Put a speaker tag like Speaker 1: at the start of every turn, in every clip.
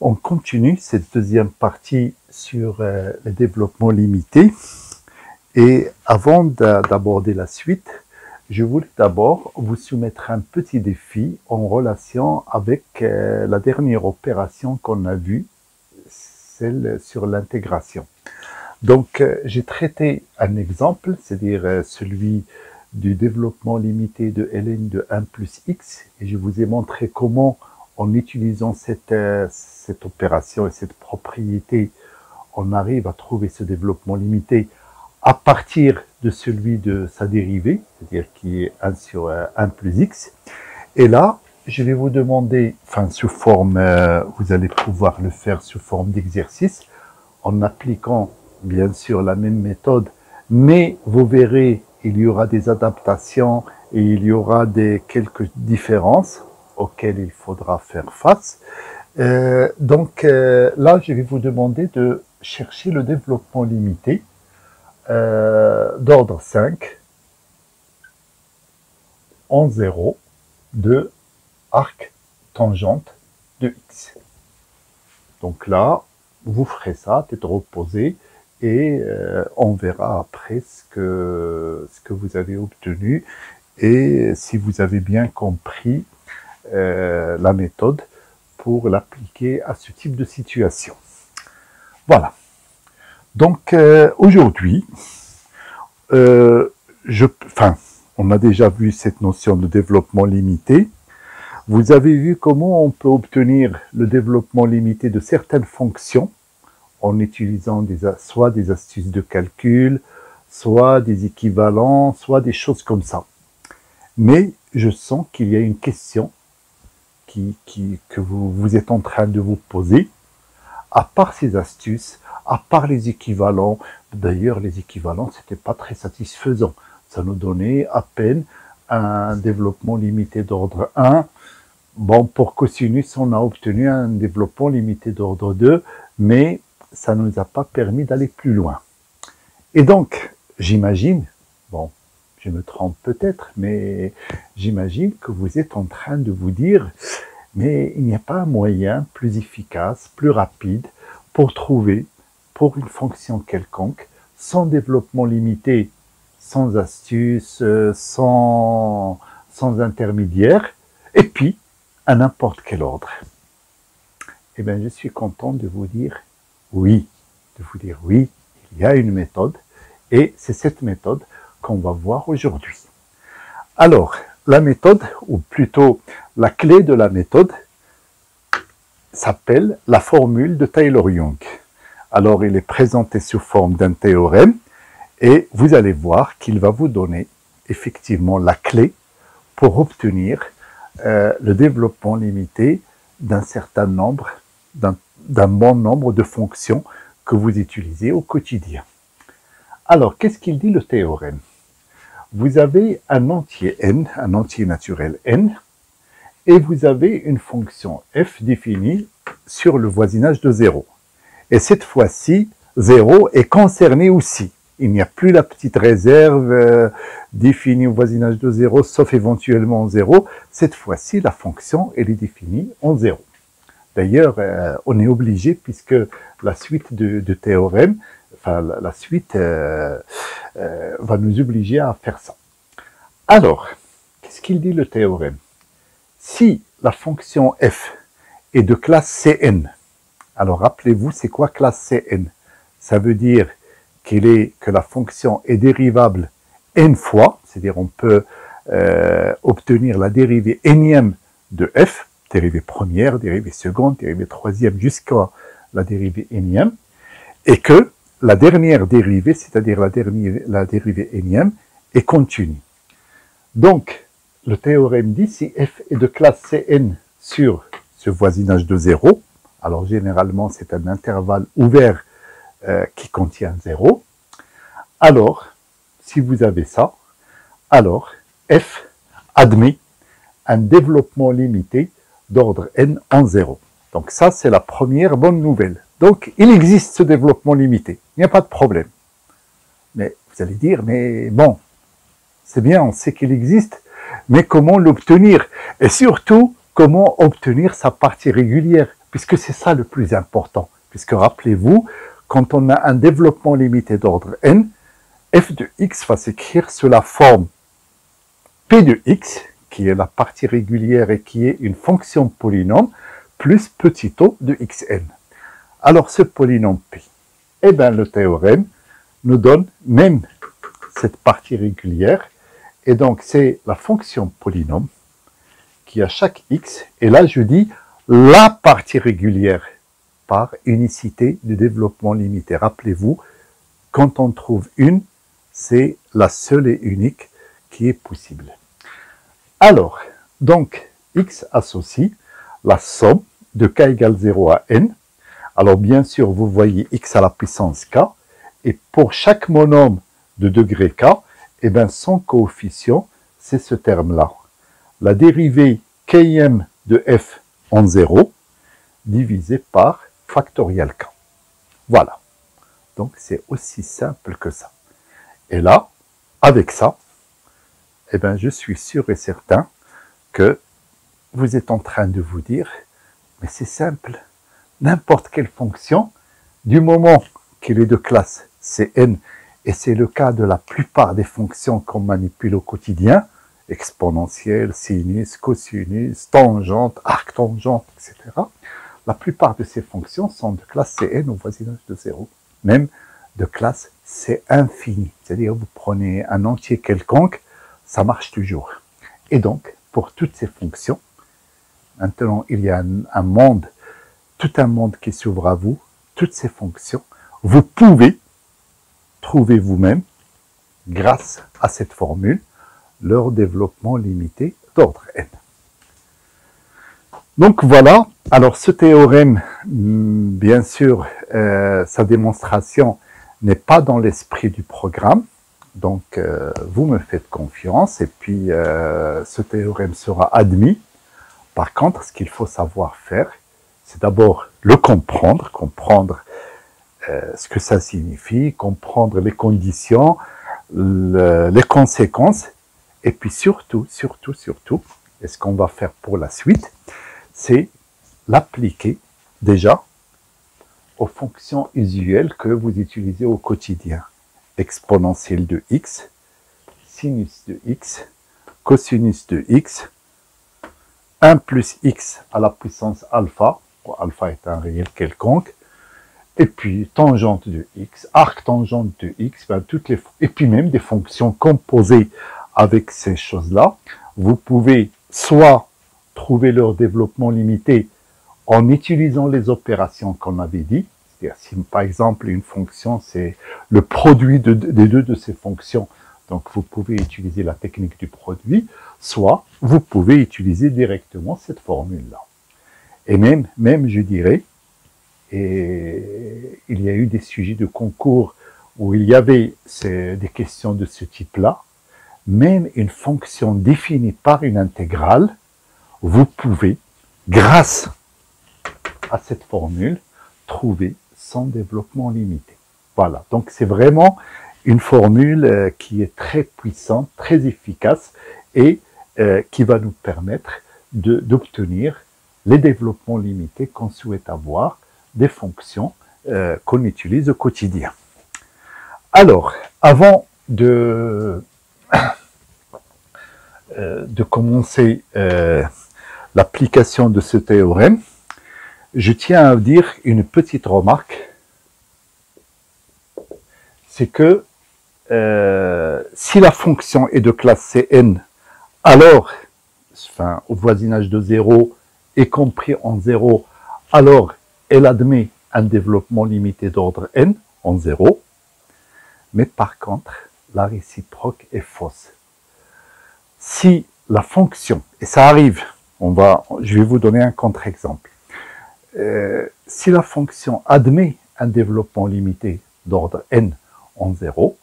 Speaker 1: On continue cette deuxième partie sur le développement limité. Et avant d'aborder la suite, je voulais d'abord vous soumettre un petit défi en relation avec la dernière opération qu'on a vue, celle sur l'intégration. Donc, j'ai traité un exemple, c'est-à-dire celui du développement limité de ln de 1 plus x, et je vous ai montré comment, en utilisant cette opération et cette propriété, on arrive à trouver ce développement limité à partir de celui de sa dérivée, c'est-à-dire qui est 1 sur 1 plus x. Et là, je vais vous demander, sous forme, vous allez pouvoir le faire sous forme d'exercice, en appliquant bien sûr la même méthode, mais vous verrez, il y aura des adaptations et il y aura quelques différences auxquelles il faudra faire face. Donc là, je vais vous demander de chercher le développement limité d'ordre 5 en 0 de arc tangente de x. Donc là, vous ferez ça, tête reposée, et on verra après ce que vous avez obtenu et si vous avez bien compris la méthode pour l'appliquer à ce type de situation. Voilà. Donc aujourd'hui, on a déjà vu cette notion de développement limité. Vous avez vu comment on peut obtenir le développement limité de certaines fonctions en utilisant soit des astuces de calcul, soit des équivalents, soit des choses comme ça. Mais je sens qu'il y a une question que vous êtes en train de vous poser. À part ces astuces, à part les équivalents, d'ailleurs les équivalents, c'était pas très satisfaisant. Ça nous donnait à peine un développement limité d'ordre 1. Bon, pour cosinus, on a obtenu un développement limité d'ordre 2, mais ça ne nous a pas permis d'aller plus loin. Et donc, j'imagine, bon, je me trompe peut-être, mais j'imagine que vous êtes en train de vous dire, mais il n'y a pas un moyen plus efficace, plus rapide, pour trouver, pour une fonction quelconque, sans développement limité, sans astuce, sans intermédiaire, et puis, à n'importe quel ordre. Eh bien, je suis content de vous dire oui, il y a une méthode, et c'est cette méthode qu'on va voir aujourd'hui. Alors, la méthode, ou plutôt la clé de la méthode, s'appelle la formule de Taylor-Young. Alors, il est présenté sous forme d'un théorème, et vous allez voir qu'il va vous donner effectivement la clé pour obtenir le développement limité d'un certain nombre, d'un bon nombre de fonctions que vous utilisez au quotidien. Alors, qu'est-ce qu'il dit le théorème? Vous avez un entier n, un entier naturel n, et vous avez une fonction f définie sur le voisinage de 0. Et cette fois-ci, 0 est concerné aussi. Il n'y a plus la petite réserve définie au voisinage de 0, sauf éventuellement en 0. Cette fois-ci, la fonction, elle est définie en 0. D'ailleurs, on est obligé, puisque la suite de théorème, la suite va nous obliger à faire ça. Alors, qu'est-ce qu'il dit le théorème? Si la fonction f est de classe Cn, alors rappelez-vous, c'est quoi classe Cn? Ça veut dire que la fonction est dérivable n fois, c'est-à-dire on peut obtenir la dérivée énième de f, dérivée première, dérivée seconde, dérivée troisième, jusqu'à la dérivée énième, et que la dernière dérivée, c'est-à-dire la dérivée énième, est continue. Donc, le théorème dit, si f est de classe Cn sur ce voisinage de 0, alors généralement c'est un intervalle ouvert qui contient 0, alors, si vous avez ça, alors f admet un développement limité d'ordre n en 0. Donc ça, c'est la première bonne nouvelle. Donc, il existe ce développement limité. Il n'y a pas de problème. Mais vous allez dire, mais bon, c'est bien, on sait qu'il existe, mais comment l'obtenir? Et surtout, comment obtenir sa partie régulière? puisque c'est ça le plus important. Puisque rappelez-vous, quand on a un développement limité d'ordre n, f de x va s'écrire sous la forme p de x, qui est la partie régulière et qui est une fonction polynôme, plus petit o de xn. Alors ce polynôme p, eh bien le théorème nous donne même cette partie régulière, et donc c'est la fonction polynôme qui a chaque x, et là je dis la partie régulière par unicité de développement limité. Rappelez-vous, quand on trouve une, c'est la seule et unique qui est possible. Alors, donc, x associe la somme de k égale 0 à n. Alors, bien sûr, vous voyez x à la puissance k, et pour chaque monôme de degré k, eh bien, son coefficient, c'est ce terme-là. La dérivée km de f en 0 divisé par factoriel k. Voilà. Donc, c'est aussi simple que ça. Et là, avec ça, eh bien, je suis sûr et certain que vous êtes en train de vous dire, mais c'est simple, n'importe quelle fonction, du moment qu'elle est de classe Cn, et c'est le cas de la plupart des fonctions qu'on manipule au quotidien, exponentielle, sinus, cosinus, tangente, arctangente, etc. La plupart de ces fonctions sont de classe Cn au voisinage de 0, même de classe C infini. C'est-à-dire, vous prenez un entier quelconque, ça marche toujours. Et donc, pour toutes ces fonctions, maintenant, il y a un monde, tout un monde qui s'ouvre à vous, toutes ces fonctions, vous pouvez trouver vous-même, grâce à cette formule, leur développement limité d'ordre n. Donc voilà, alors ce théorème, bien sûr, sa démonstration n'est pas dans l'esprit du programme, donc vous me faites confiance et puis ce théorème sera admis. Par contre, ce qu'il faut savoir faire, c'est d'abord le comprendre ce que ça signifie, comprendre les conditions, les conséquences, et puis surtout, et ce qu'on va faire pour la suite, c'est l'appliquer déjà aux fonctions usuelles que vous utilisez au quotidien. Exponentielle de x, sinus de x, cosinus de x, 1 plus x à la puissance alpha, alpha est un réel quelconque, et puis tangente de x, arctangente de x, ben, et puis même des fonctions composées avec ces choses-là. Vous pouvez soit trouver leur développement limité en utilisant les opérations qu'on avait dit, c'est-à-dire si par exemple une fonction c'est le produit des deux de ces fonctions, donc vous pouvez utiliser la technique du produit, soit vous pouvez utiliser directement cette formule-là. Et même je dirais, et il y a eu des sujets de concours où il y avait des questions de ce type-là, même une fonction définie par une intégrale, vous pouvez, grâce à cette formule, trouver son développement limité. Voilà, donc c'est vraiment une formule qui est très puissante, très efficace et qui va nous permettre d'obtenir les développements limités qu'on souhaite avoir des fonctions qu'on utilise au quotidien. Alors, avant de commencer l'application de ce théorème, je tiens à dire une petite remarque, c'est que si la fonction est de classe Cn, alors, enfin, au voisinage de 0, y compris en 0, alors elle admet un développement limité d'ordre n en 0, mais par contre, la réciproque est fausse. Si la fonction, et ça arrive, je vais vous donner un contre-exemple, si la fonction admet un développement limité d'ordre n en 0,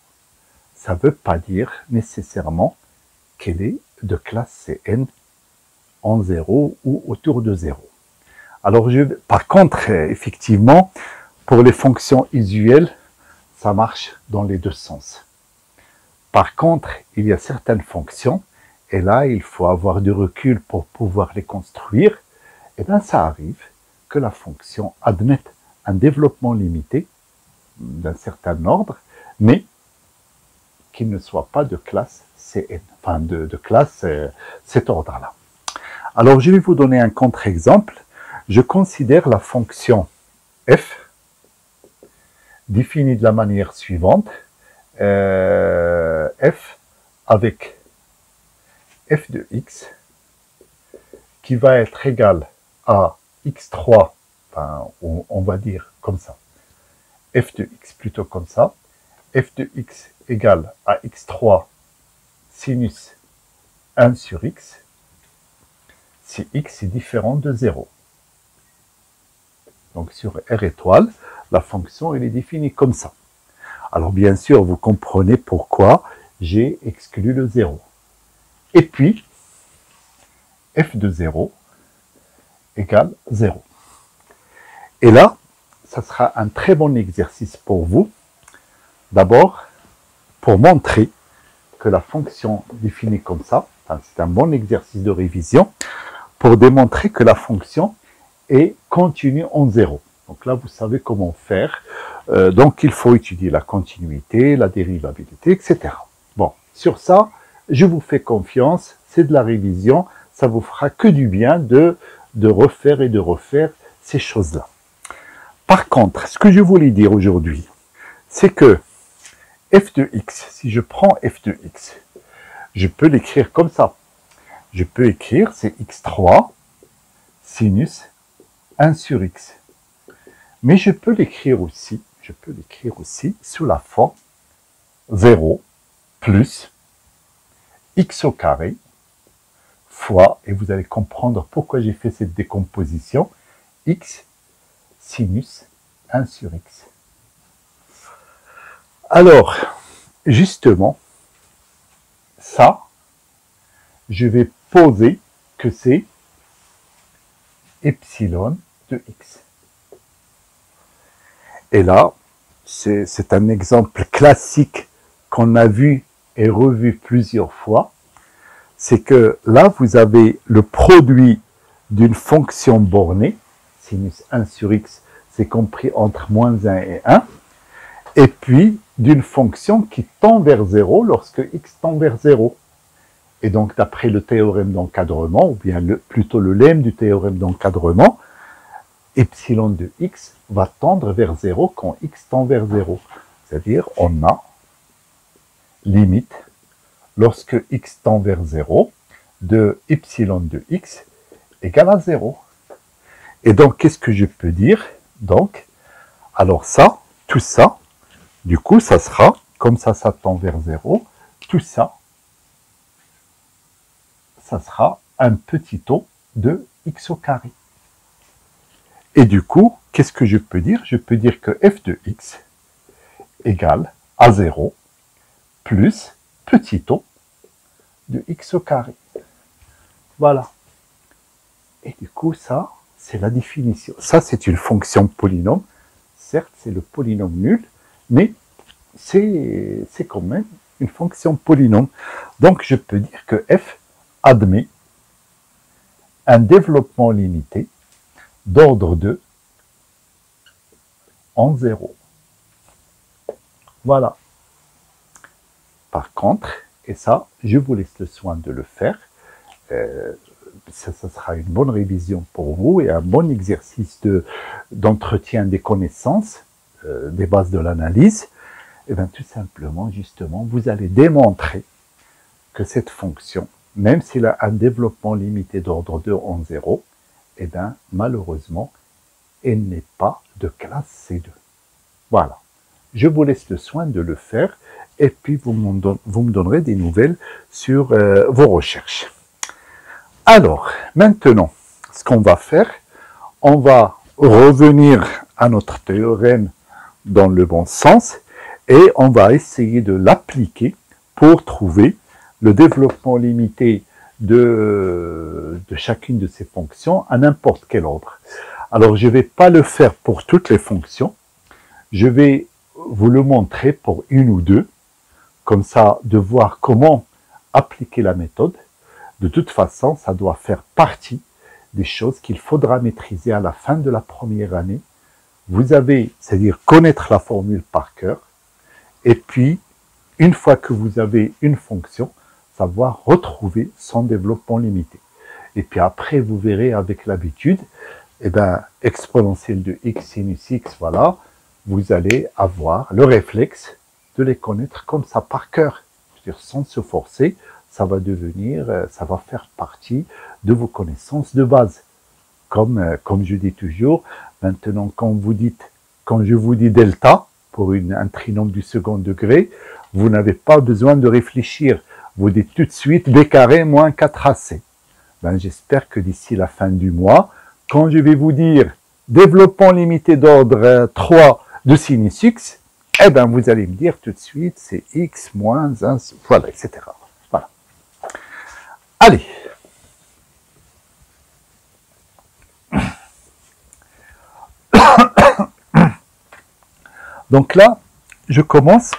Speaker 1: ça ne veut pas dire nécessairement qu'elle est de classe Cn en 0 ou autour de 0. Alors, par contre, effectivement, pour les fonctions usuelles, ça marche dans les deux sens. Par contre, il y a certaines fonctions, et là, il faut avoir du recul pour pouvoir les construire, et bien ça arrive que la fonction admette un développement limité d'un certain ordre, mais qu'il ne soit pas de classe Cn, enfin de classe cet ordre-là. Alors, je vais vous donner un contre-exemple. Je considère la fonction f définie de la manière suivante. F avec f de x qui va être égal à x3, enfin, on va dire comme ça, f de x plutôt comme ça, f de x égale à x3 sinus 1 sur x, si x est différent de 0. Donc sur R étoile, la fonction elle est définie comme ça. Alors bien sûr, vous comprenez pourquoi j'ai exclu le 0. Et puis, f de 0 égale 0. Et là, ça sera un très bon exercice pour vous. D'abord, pour montrer que la fonction définie comme ça, c'est un bon exercice de révision, pour démontrer que la fonction est continue en 0. Donc là, vous savez comment faire. Donc, il faut étudier la continuité, la dérivabilité, etc. Bon, sur ça, je vous fais confiance, c'est de la révision, ça vous fera que du bien de refaire et de refaire ces choses-là. Par contre, ce que je voulais dire aujourd'hui, c'est que f de x, si je prends f de x, je peux l'écrire comme ça. Je peux écrire, c'est x3 sinus 1 sur x. Mais je peux l'écrire aussi sous la forme 0 plus x au carré fois, et vous allez comprendre pourquoi j'ai fait cette décomposition, x sinus 1 sur x. Alors, justement, ça, je vais poser que c'est epsilon de x. Et là, c'est un exemple classique qu'on a vu et revu plusieurs fois. C'est que là, vous avez le produit d'une fonction bornée, sinus 1 sur x, c'est compris entre moins 1 et 1, et puis d'une fonction qui tend vers 0 lorsque x tend vers 0. Et donc, d'après le théorème d'encadrement, ou bien plutôt le lemme du théorème d'encadrement, epsilon de x va tendre vers 0 quand x tend vers 0. C'est-à-dire, on a limite, lorsque x tend vers 0, de epsilon de x égale à 0. Et donc, qu'est-ce que je peux dire? Donc, alors ça, tout ça, du coup, ça sera, comme ça tend vers 0, tout ça, ça sera un petit o de x au carré. Et du coup, qu'est-ce que je peux dire? Je peux dire que f de x égale à 0 plus petit o de x au carré. Voilà. Et du coup, ça, c'est la définition. Ça, c'est une fonction polynôme. Certes, c'est le polynôme nul, mais c'est quand même une fonction polynôme. Donc, je peux dire que f admet un développement limité d'ordre 2 en 0. Voilà. Par contre, et ça, je vous laisse le soin de le faire, ça sera une bonne révision pour vous et un bon exercice d'entretien des connaissances, des bases de l'analyse. Et bien tout simplement, justement, vous allez démontrer que cette fonction, même s'il a un développement limité d'ordre 2 en 0, eh bien, malheureusement, elle n'est pas de classe C2. Voilà. Je vous laisse le soin de le faire et puis vous me donnerez des nouvelles sur vos recherches. Alors, maintenant, ce qu'on va faire, on va revenir à notre théorème dans le bon sens et on va essayer de l'appliquer pour trouver le développement limité de chacune de ces fonctions à n'importe quel ordre. Alors, je ne vais pas le faire pour toutes les fonctions. Je vais vous le montrer pour une ou deux, comme ça, de voir comment appliquer la méthode. De toute façon, ça doit faire partie des choses qu'il faudra maîtriser à la fin de la première année. Vous avez, c'est-à-dire connaître la formule par cœur, et puis, une fois que vous avez une fonction, savoir retrouver son développement limité. Et puis après, vous verrez avec l'habitude, eh ben, exponentielle de x, sinus x, voilà, vous allez avoir le réflexe de les connaître comme ça par cœur. C'est-à-dire sans se forcer, ça va devenir, ça va faire partie de vos connaissances de base. Comme je dis toujours, maintenant quand je vous dis delta, pour un trinôme du second degré, vous n'avez pas besoin de réfléchir. Vous dites tout de suite b carré moins 4ac. Ben, j'espère que d'ici la fin du mois, quand je vais vous dire développement limité d'ordre 3 de sinus x, eh ben, vous allez me dire tout de suite c'est x moins 1, voilà, etc. Voilà. Allez. Donc là, je commence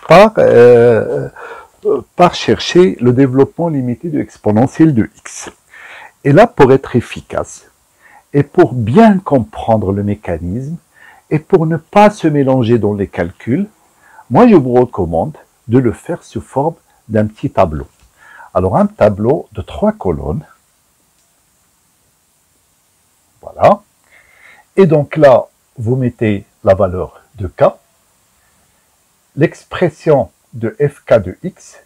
Speaker 1: par chercher le développement limité de l'exponentielle de x. Et là, pour être efficace, et pour bien comprendre le mécanisme, et pour ne pas se mélanger dans les calculs, moi je vous recommande de le faire sous forme d'un petit tableau. Alors un tableau de 3 colonnes, voilà, et donc là, vous mettez la valeur de k, l'expression de fk de x,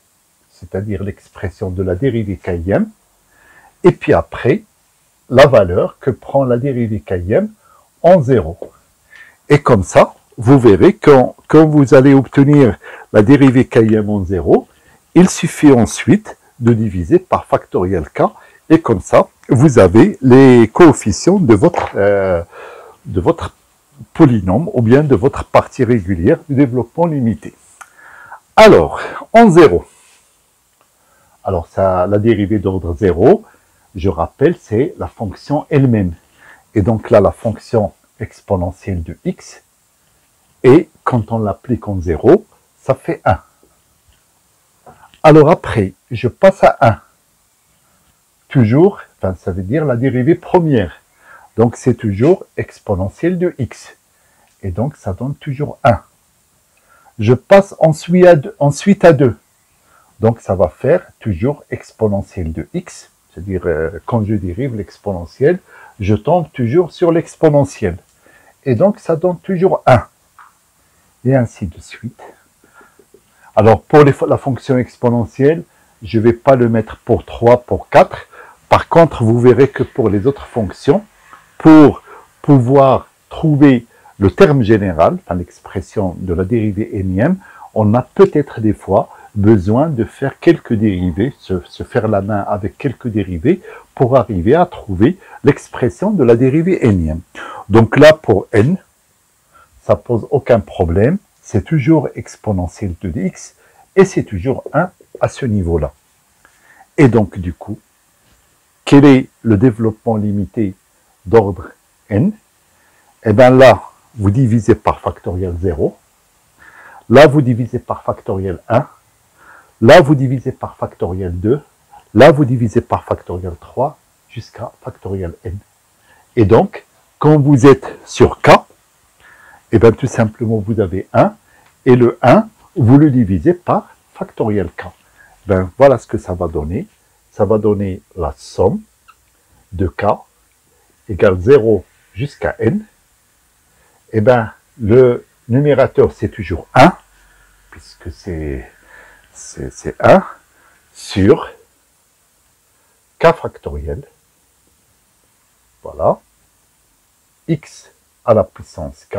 Speaker 1: c'est-à-dire l'expression de la dérivée km, et puis après, la valeur que prend la dérivée km en 0. Et comme ça, vous verrez quand vous allez obtenir la dérivée km en 0, il suffit ensuite de diviser par factoriel k, et comme ça, vous avez les coefficients de votre polynôme, ou bien de votre partie régulière du développement limité. Alors, en 0, alors ça, la dérivée d'ordre 0, je rappelle, c'est la fonction elle-même. Et donc là, la fonction exponentielle de x, et quand on l'applique en 0, ça fait 1. Alors après, je passe à 1. Toujours, enfin, ça veut dire la dérivée première. Donc c'est toujours exponentielle de x. Et donc ça donne toujours 1. Je passe ensuite à 2. Donc ça va faire toujours exponentielle de x. C'est-à-dire, quand je dérive l'exponentielle, je tombe toujours sur l'exponentielle. Et donc, ça donne toujours 1. Et ainsi de suite. Alors, pour la fonction exponentielle, je ne vais pas le mettre pour 3, pour 4. Par contre, vous verrez que pour les autres fonctions, pour pouvoir trouver le terme général, enfin l'expression de la dérivée énième, on a peut-être des fois besoin de faire quelques dérivés, se faire la main avec quelques dérivés pour arriver à trouver l'expression de la dérivée énième. Donc là, pour n, ça pose aucun problème, c'est toujours exponentielle de x, et c'est toujours 1 à ce niveau-là. Et donc, du coup, quel est le développement limité d'ordre n? Eh bien là, vous divisez par factoriel 0, là, vous divisez par factoriel 1, là, vous divisez par factoriel 2. Là, vous divisez par factoriel 3 jusqu'à factoriel n. Et donc, quand vous êtes sur k, et bien tout simplement, vous avez 1. Et le 1, vous le divisez par factoriel k. Ben, voilà ce que ça va donner. Ça va donner la somme de k égale 0 jusqu'à n. Et bien, le numérateur, c'est toujours 1, puisque c'est 1 sur k factoriel, voilà, x à la puissance k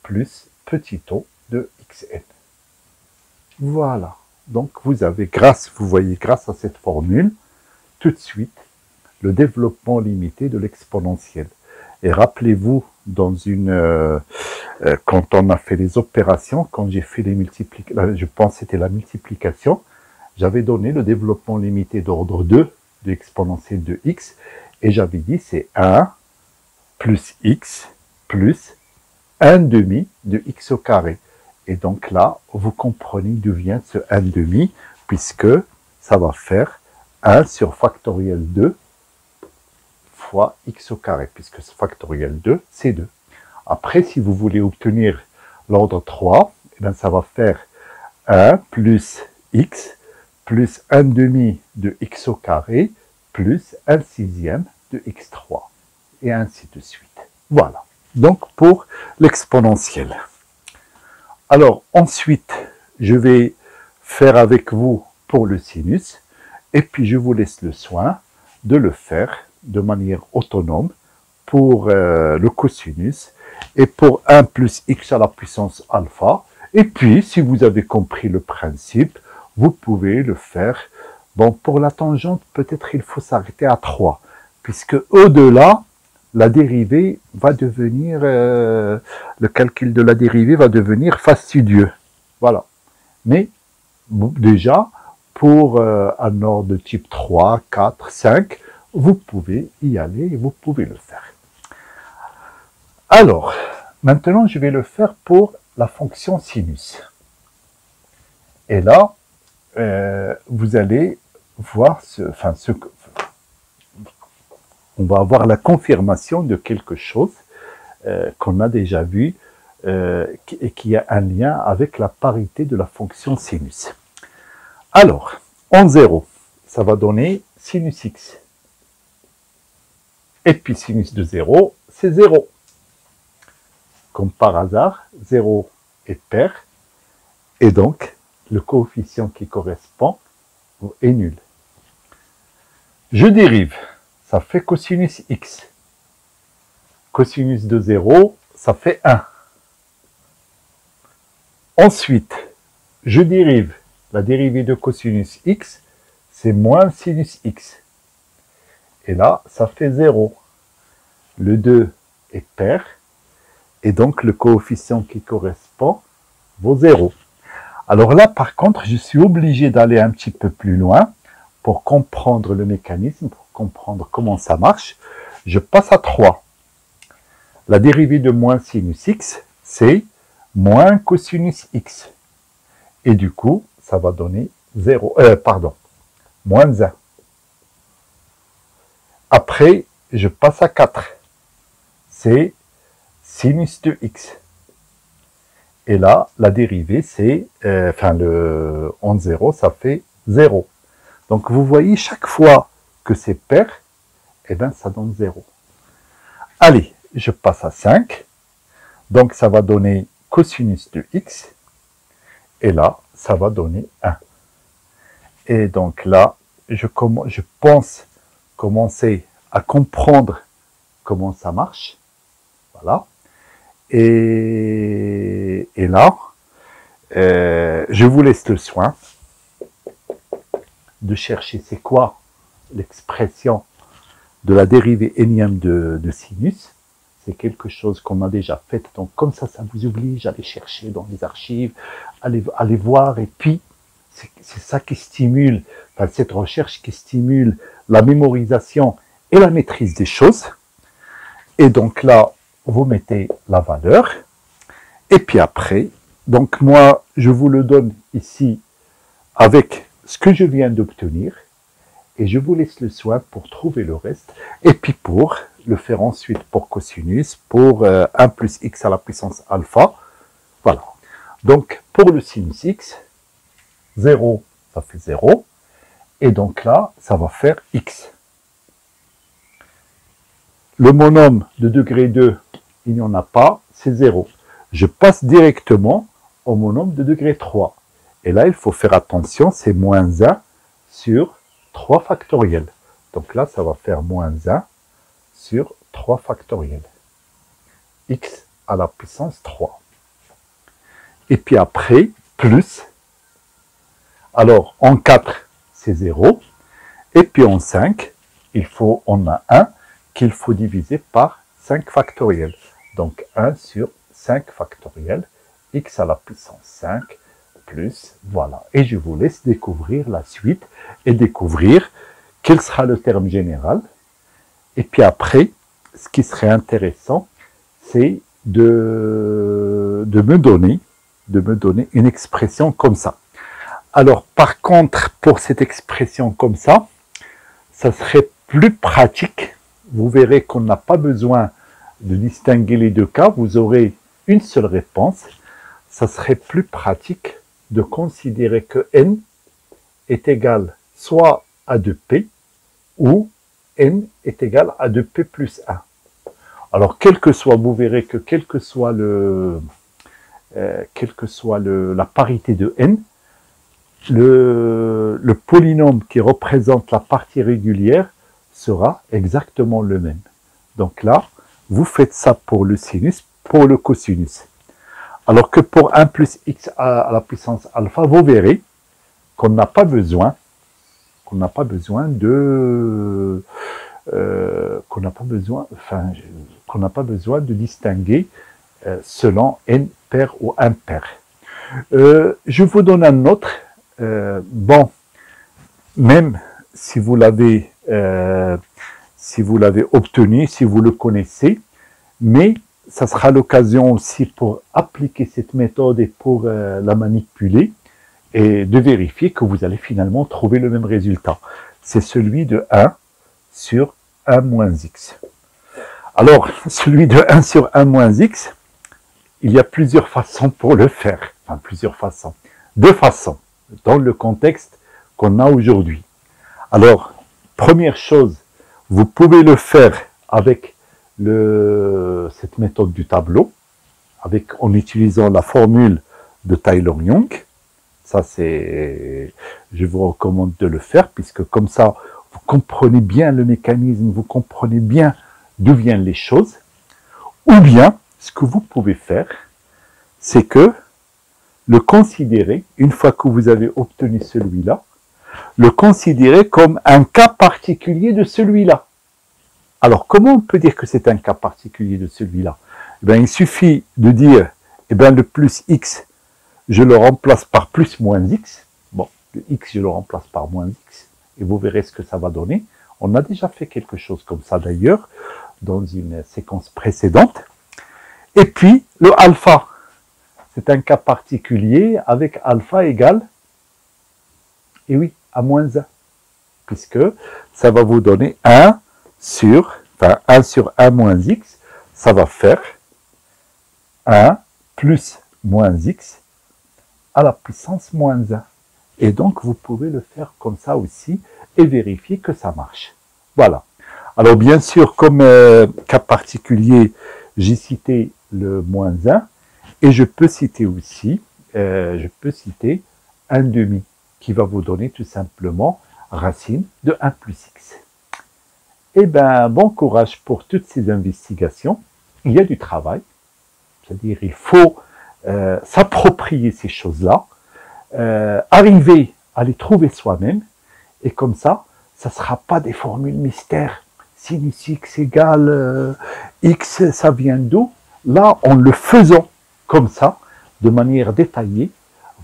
Speaker 1: plus petit o de xn. Voilà. Donc vous avez, vous voyez, grâce à cette formule, tout de suite, le développement limité de l'exponentielle. Et rappelez-vous, quand on a fait les opérations, quand j'ai fait les multiplications, je pense que c'était la multiplication, j'avais donné le développement limité d'ordre 2 de l'exponentielle de x, et j'avais dit c'est 1 plus x plus 1 demi de x au carré. Et donc là, vous comprenez d'où vient ce 1 demi, puisque ça va faire 1 sur factoriel 2 fois x au carré, puisque ce factoriel 2, c'est 2. Après, si vous voulez obtenir l'ordre 3, eh bien, ça va faire 1 plus x plus 1 demi de x au carré plus 1 sixième de x3, et ainsi de suite. Voilà, donc pour l'exponentielle. Alors ensuite, je vais faire avec vous pour le sinus, et puis je vous laisse le soin de le faire de manière autonome pour le cosinus, et pour 1 plus x à la puissance alpha. Et puis, si vous avez compris le principe, vous pouvez le faire. Bon, pour la tangente, peut-être il faut s'arrêter à 3, puisque au-delà, la dérivée va devenir, le calcul de la dérivée va devenir fastidieux. Voilà. Mais déjà, pour un ordre de type 3, 4, 5, vous pouvez y aller et vous pouvez le faire. Alors, maintenant, je vais le faire pour la fonction sinus. Et là, vous allez voir on va avoir la confirmation de quelque chose qu'on a déjà vu et qui a un lien avec la parité de la fonction sinus. Alors, en 0, ça va donner sinus x. Et puis sinus de 0, c'est 0. Comme par hasard, 0 est pair, et donc le coefficient qui correspond est nul. Je dérive, ça fait cosinus x. Cosinus de 0, ça fait 1. Ensuite, je dérive, la dérivée de cosinus x, c'est moins sinus x. Et là, ça fait 0. Le 2 est pair, et donc le coefficient qui correspond vaut 0. Alors là, par contre, je suis obligé d'aller un petit peu plus loin pour comprendre le mécanisme, pour comprendre comment ça marche. Je passe à 3. La dérivée de moins sinus x, c'est moins cosinus x. Et du coup, ça va donner moins 1. Après, je passe à 4. C'est sinus de x. Et là, la dérivée, c'est, en 0, ça fait 0. Donc, vous voyez, chaque fois que c'est pair, eh bien, ça donne 0. Allez, je passe à 5. Donc, ça va donner cosinus de x. Et là, ça va donner 1. Et donc là, je pense commencer à comprendre comment ça marche. Voilà. Et là, je vous laisse le soin de chercher c'est quoi l'expression de la dérivée énième de sinus. C'est quelque chose qu'on a déjà fait. Donc comme ça vous oblige à aller chercher dans les archives, aller voir. Et puis, c'est ça qui stimule, cette recherche qui stimule la mémorisation et la maîtrise des choses. Et donc là, vous mettez la valeur. Et puis après, donc moi, je vous le donne ici avec ce que je viens d'obtenir. Et je vous laisse le soin pour trouver le reste. Et puis pour le faire ensuite pour cosinus, pour 1 plus x à la puissance alpha. Voilà. Donc pour le sinus x, 0, ça fait 0. Et donc là, ça va faire x. Le monôme de degré 2, il n'y en a pas, c'est 0. Je passe directement au monôme de degré 3. Et là, il faut faire attention, c'est moins 1 sur 3 factoriels. Donc là, ça va faire moins 1 sur 3 factoriels. X à la puissance 3. Et puis après, plus. Alors, en 4, c'est 0. Et puis en 5, on a 1 qu'il faut diviser par 5 factoriels. Donc 1 sur 5 factoriels, x à la puissance 5, plus, voilà. Et je vous laisse découvrir la suite et découvrir quel sera le terme général. Et puis après, ce qui serait intéressant, c'est de me donner une expression comme ça. Alors, par contre, pour cette expression comme ça serait plus pratique vous verrez qu'on n'a pas besoin de distinguer les deux cas, vous aurez une seule réponse. Ça serait plus pratique de considérer que n est égal soit à 2p ou n est égal à 2p plus 1. Alors, vous verrez que quelle que soit la parité de n, le polynôme qui représente la partie régulière sera exactement le même. Donc là, vous faites ça pour le sinus, pour le cosinus. Alors que pour 1 plus x à la puissance alpha, vous verrez qu'on n'a pas besoin de distinguer selon n pair ou impair. Je vous donne un autre. Bon, même si vous l'avez obtenu, si vous le connaissez, mais ça sera l'occasion aussi pour appliquer cette méthode et pour la manipuler et de vérifier que vous allez finalement trouver le même résultat. C'est celui de 1 sur 1 moins x. Alors, celui de 1 sur 1 moins x, il y a plusieurs façons pour le faire. Enfin, plusieurs façons. Deux façons, dans le contexte qu'on a aujourd'hui. Alors, première chose, vous pouvez le faire avec cette méthode du tableau, en utilisant la formule de Taylor-Young. Ça, je vous recommande de le faire, puisque comme ça, vous comprenez bien le mécanisme, vous comprenez bien d'où viennent les choses. Ou bien, ce que vous pouvez faire, c'est que le considérer, une fois que vous avez obtenu celui-là, le considérer comme un cas particulier de celui-là. Alors, comment on peut dire que c'est un cas particulier de celui-là? Il suffit de dire, le plus x, je le remplace par plus moins x. Bon, le x, je le remplace par moins x. Et vous verrez ce que ça va donner. On a déjà fait quelque chose comme ça d'ailleurs, dans une séquence précédente. Et puis, le alpha, c'est un cas particulier avec alpha égale, et oui, à moins 1. Puisque ça va vous donner 1 sur 1 moins x, ça va faire 1 plus moins x à la puissance moins 1. Et donc, vous pouvez le faire comme ça aussi et vérifier que ça marche. Voilà. Alors, bien sûr, comme cas particulier, j'ai cité le moins 1 et je peux citer aussi, un demi qui va vous donner tout simplement racine de 1 plus x. Eh bien, bon courage pour toutes ces investigations. Il y a du travail, c'est-à-dire il faut s'approprier ces choses-là, arriver à les trouver soi-même, et comme ça ne sera pas des formules mystères. Sinus x égale x, ça vient d'où? Là, en le faisant comme ça, de manière détaillée,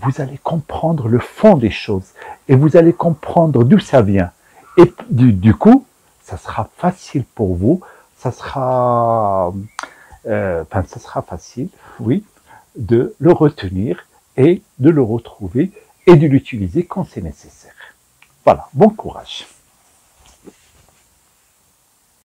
Speaker 1: vous allez comprendre le fond des choses, et vous allez comprendre d'où ça vient. Et du coup, ça sera facile pour vous, ça sera facile, oui, de le retenir et de le retrouver et de l'utiliser quand c'est nécessaire. Voilà, bon courage.